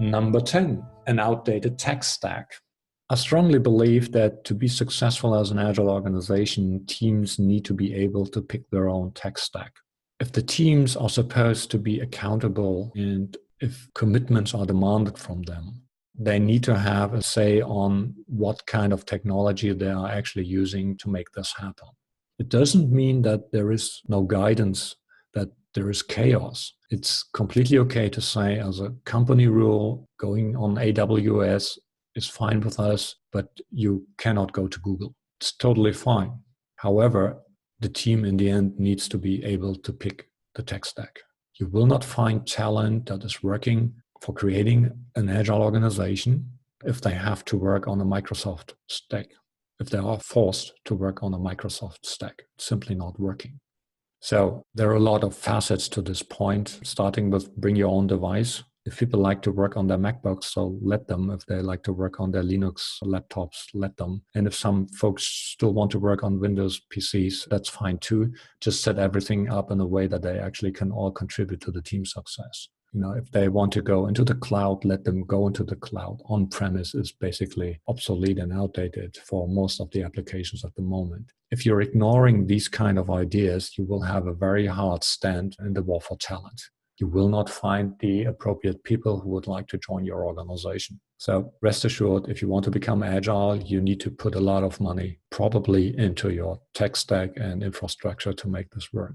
Number 10, an outdated tech stack. I strongly believe that to be successful as an agile organization, teams need to be able to pick their own tech stack. If the teams are supposed to be accountable and if commitments are demanded from them, they need to have a say on what kind of technology they are actually using to make this happen. It doesn't mean that there is no guidance, that there is chaos. It's completely okay to say, as a company rule, going on AWS is fine with us, but you cannot go to Google. It's totally fine. However, the team in the end needs to be able to pick the tech stack. You will not find talent that is working for creating an agile organization if they have to work on a Microsoft stack. If they are forced to work on a Microsoft stack, it's simply not working. So there are a lot of facets to this point, starting with bring your own device. If people like to work on their MacBooks, so let them. If they like to work on their Linux laptops, let them. And if some folks still want to work on Windows PCs, that's fine too. Just set everything up in a way that they actually can all contribute to the team success. If they want to go into the cloud, let them go into the cloud. On-premise is basically obsolete and outdated for most of the applications at the moment. If you're ignoring these kind of ideas, you will have a very hard stand in the war for talent. You will not find the appropriate people who would like to join your organization. So rest assured, if you want to become agile, you need to put a lot of money probably into your tech stack and infrastructure to make this work.